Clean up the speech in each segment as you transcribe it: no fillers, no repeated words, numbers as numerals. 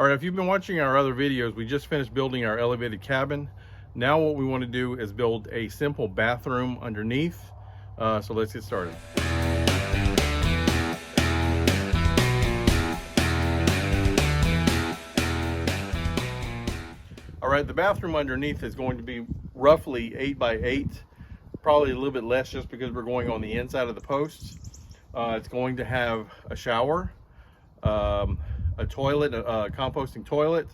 All right, if you've been watching our other videos, we just finished building our elevated cabin. Now what we want to do is build a simple bathroom underneath. So let's get started. All right, the bathroom underneath is going to be roughly 8 by 8, probably a little bit less just because we're going on the inside of the posts. It's going to have a shower, a toilet, a composting toilet,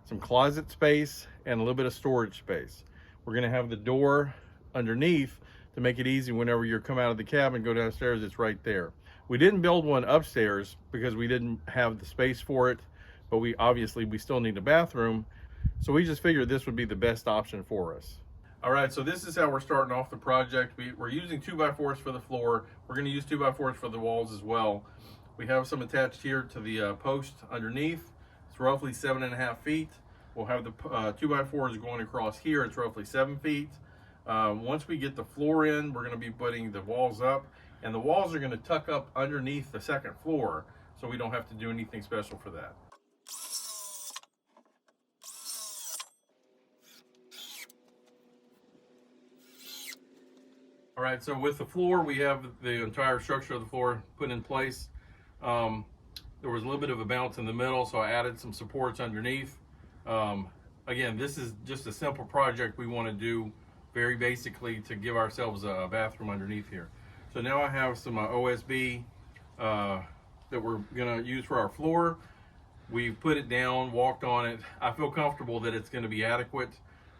some closet space, and a little bit of storage space. We're going to have the door underneath to make it easy whenever you come out of the cabin, go downstairs, it's right there. We didn't build one upstairs because we didn't have the space for it, but we still need a bathroom, so we just figured this would be the best option for us. All right, so this is how we're starting off the project. We're using 2x4s for the floor. We're going to use 2x4s for the walls as well. We have some attached here to the post underneath. It's roughly 7.5 feet. We'll have the 2x4s going across here. It's roughly 7 feet. Once we get the floor in, we're going to be putting the walls up, and the walls are going to tuck up underneath the second floor, so we don't have to do anything special for that. All right, so with the floor, we have the entire structure of the floor put in place. There was a little bit of a bounce in the middle, so I added some supports underneath. Again, this is just a simple project we want to do very basically to give ourselves a bathroom underneath here. So now I have some OSB that we're going to use for our floor. We've put it down, walked on it. I feel comfortable that it's going to be adequate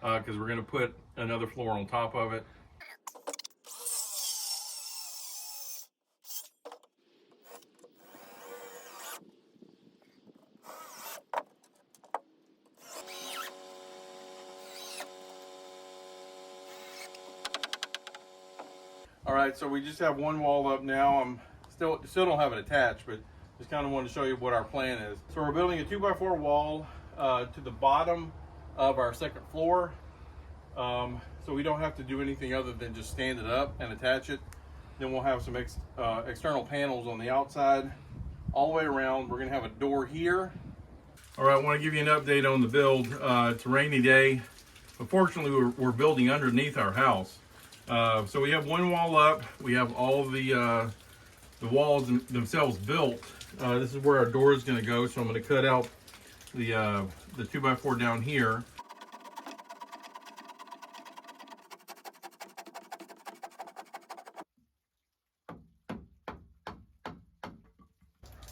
because we're going to put another floor on top of it. All right, so we just have one wall up now. I'm still don't have it attached, but just kind of wanted to show you what our plan is. So we're building a 2x4 wall to the bottom of our second floor. So we don't have to do anything other than just stand it up and attach it. Then we'll have some external panels on the outside all the way around. We're gonna have a door here. All right, I want to give you an update on the build. It's a rainy day. Unfortunately, we're building underneath our house. So we have one wall up. We have all the walls themselves built. This is where our door is going to go. So I'm going to cut out the 2x4 down here.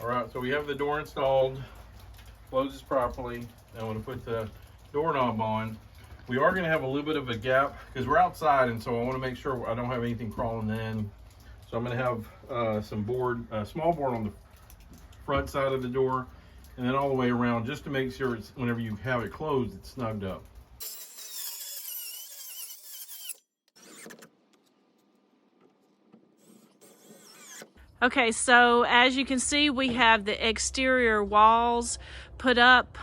All right, so we have the door installed. Closes properly. I'm going to put the doorknob on. We are going to have a little bit of a gap because we're outside, and so I want to make sure I don't have anything crawling in. So I'm going to have some board, small board on the front side of the door, and then all the way around, just to make sure it's, whenever you have it closed, it's snugged up. Okay, so as you can see, we have the exterior walls put up.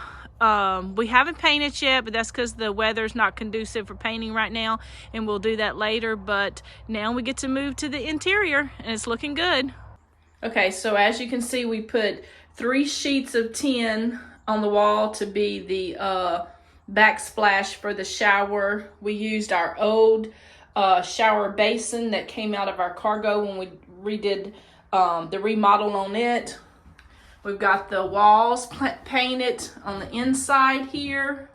We haven't painted yet, but that's because the weather's not conducive for painting right now, and we'll do that later. But now we get to move to the interior, and it's looking good. Okay, so as you can see, we put 3 sheets of tin on the wall to be the backsplash for the shower. We used our old shower basin that came out of our cargo when we redid the remodel on it. We've got the walls painted on the inside here.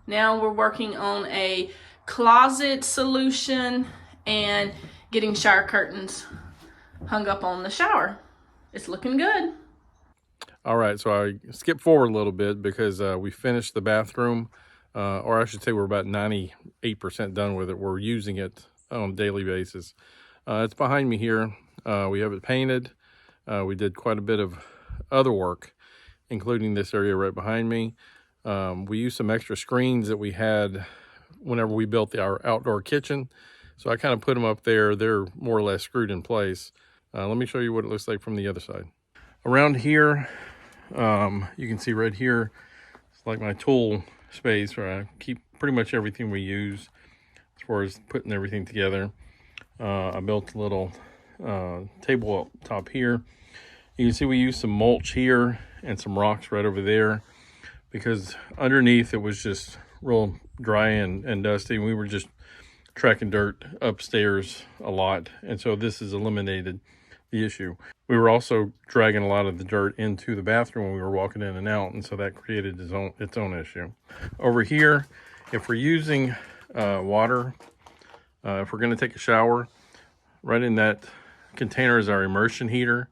Now we're working on a closet solution and getting shower curtains hung up on the shower. It's looking good. All right, so I skipped forward a little bit because we finished the bathroom, or I should say we're about 98% done with it. We're using it on a daily basis. It's behind me here. We have it painted. We did quite a bit of other work, including this area right behind me. We used some extra screens that we had whenever we built our outdoor kitchen. So I kind of put them up there. They're more or less screwed in place. Let me show you what it looks like from the other side. Around here, you can see right here, it's like my tool space where I keep pretty much everything we use as far as putting everything together. I built a little table up top here. You can see we used some mulch here and some rocks right over there because underneath it was just real dry and dusty. We were just tracking dirt upstairs a lot, and so this has eliminated the issue. We were also dragging a lot of the dirt into the bathroom when we were walking in and out, and so that created its own issue. Over here, if we're using water, if we're going to take a shower, right in that container is our immersion heater,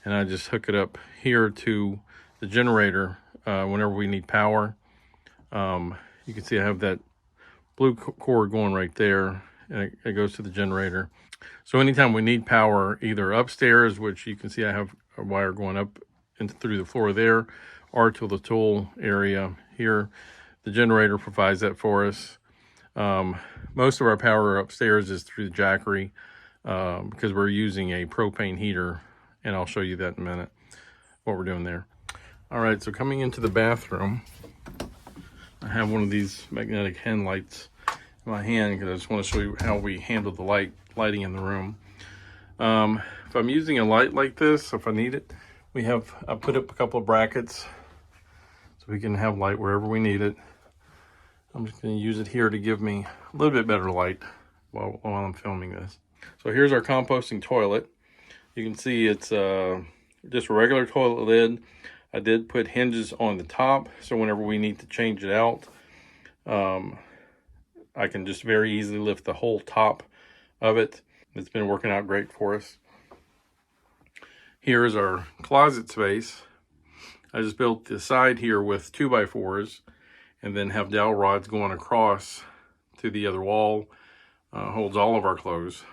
and I just hook it up here to the generator whenever we need power. You can see I have that blue cord going right there, and it goes to the generator. So anytime we need power, either upstairs, which you can see I have a wire going up through the floor there, or to the tool area here, the generator provides that for us. Most of our power upstairs is through the jackery because we're using a propane heater, and I'll show you that in a minute, what we're doing there. All right, so coming into the bathroom, I have one of these magnetic hen lights in my hand because I just want to show you how we handle the lighting in the room. If I'm using a light like this, if I need it, I put up a couple of brackets so we can have light wherever we need it. I'm just going to use it here to give me a little bit better light while I'm filming this. So here's our composting toilet. You can see it's just a regular toilet lid. I did put hinges on the top, so whenever we need to change it out, I can just very easily lift the whole top of it. It's been working out great for us. Here is our closet space. I just built the side here with 2x4s and then have dowel rods going across to the other wall. Holds all of our clothes.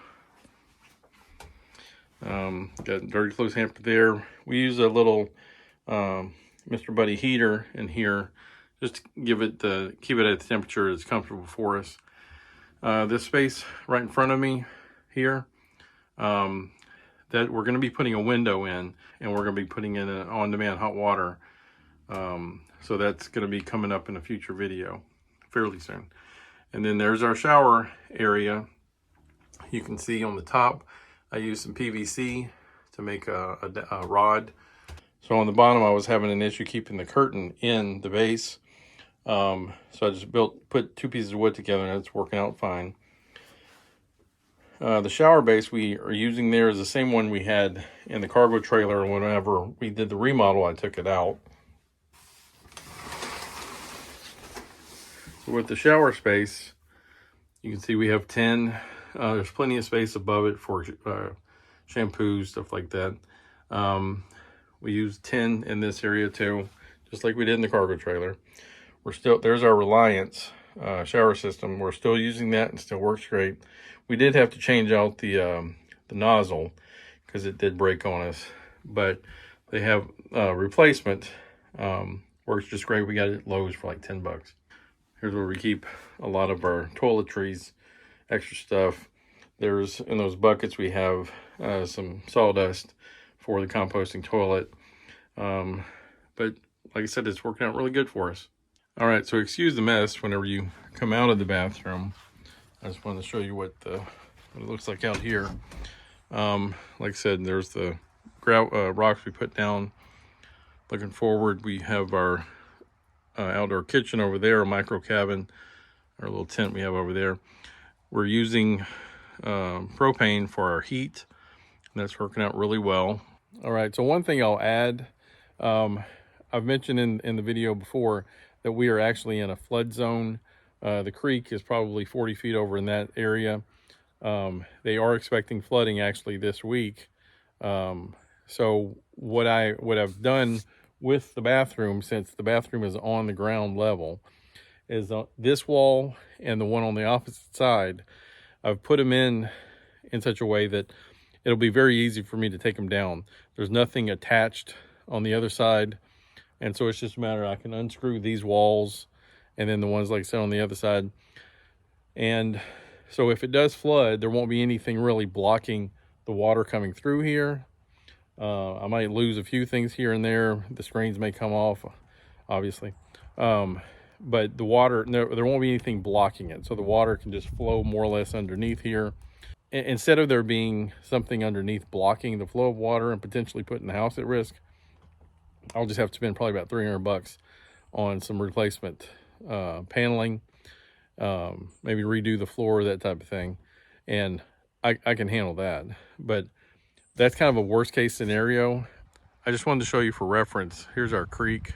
Got dirty clothes hamper there. We use a little Mr. Buddy heater in here just to keep it at the temperature that's comfortable for us. This space right in front of me here, that we're going to be putting a window in, and we're going to be putting in an on-demand hot water. So that's going to be coming up in a future video fairly soon. And then there's our shower area. You can see on the top, I used some PVC to make a rod. So on the bottom, I was having an issue keeping the curtain in the base. So I just put two pieces of wood together, and it's working out fine. The shower base we are using there is the same one we had in the cargo trailer. Whenever we did the remodel, I took it out. So with the shower space, you can see we have 10. There's plenty of space above it for shampoos, stuff like that. We use 10 in this area too, just like we did in the cargo trailer. There's our Reliance shower system. We're still using that and still works great. We did have to change out the nozzle because it did break on us, but they have replacement. Works just great. We got it at Lowe's for like 10 bucks. Here's where we keep a lot of our toiletries, extra stuff. In those buckets we have some sawdust for the composting toilet. But like I said, it's working out really good for us. All right, so excuse the mess whenever you come out of the bathroom. I just wanted to show you what it looks like out here. Like I said, there's the rocks we put down. Looking forward, we have our outdoor kitchen over there, a micro cabin, our little tent we have over there. We're using propane for our heat, and that's working out really well. All right, so one thing I'll add, I've mentioned in the video before that we are actually in a flood zone. The creek is probably 40 feet over in that area. They are expecting flooding actually this week. So what I've done with the bathroom, since the bathroom is on the ground level, is this wall and the one on the opposite side, I've put them in such a way that it'll be very easy for me to take them down. There's nothing attached on the other side, and so it's just a matter, I can unscrew these walls and then the ones like I said on the other side. And so if it does flood, there won't be anything really blocking the water coming through here. I might lose a few things here and there. The screens may come off, obviously. But the water, there won't be anything blocking it. So the water can just flow more or less underneath here. instead of there being something underneath blocking the flow of water and potentially putting the house at risk, I'll just have to spend probably about $300 on some replacement paneling, maybe redo the floor, that type of thing. And I can handle that. But that's kind of a worst case scenario. I just wanted to show you for reference. Here's our creek.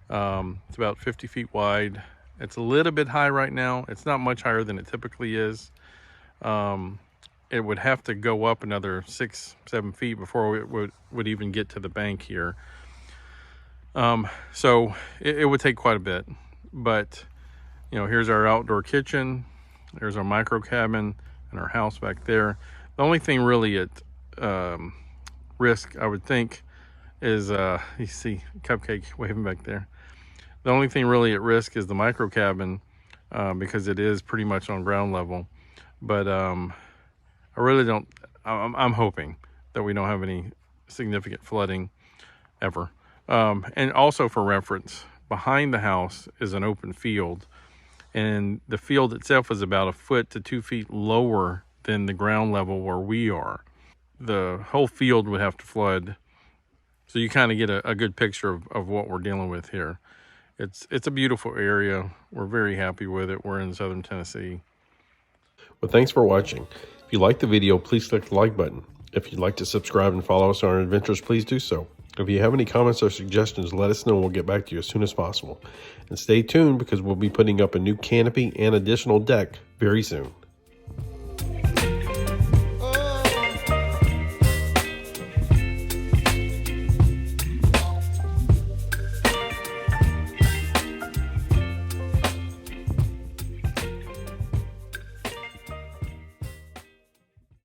It's about 50 feet wide. It's a little bit high right now. It's not much higher than it typically is. It would have to go up another 6-7 feet before it would even get to the bank here. So it would take quite a bit. But, you know, here's our outdoor kitchen. There's our micro cabin and our house back there. The only thing really at risk, I would think, is you see Cupcake waving back there. The only thing really at risk is the micro cabin, because it is pretty much on ground level. But I really don't, I'm hoping that we don't have any significant flooding ever. And also for reference, behind the house is an open field, and the field itself is about 1 foot to 2 feet lower than the ground level where we are. The whole field would have to flood. So you kind of get a good picture of what we're dealing with here. It's a beautiful area. We're very happy with it. We're in southern Tennessee. Well, thanks for watching. If you liked the video, please click the like button. If you'd like to subscribe and follow us on our adventures, please do so. If you have any comments or suggestions, let us know and we'll get back to you as soon as possible. And stay tuned because we'll be putting up a new canopy and additional deck very soon.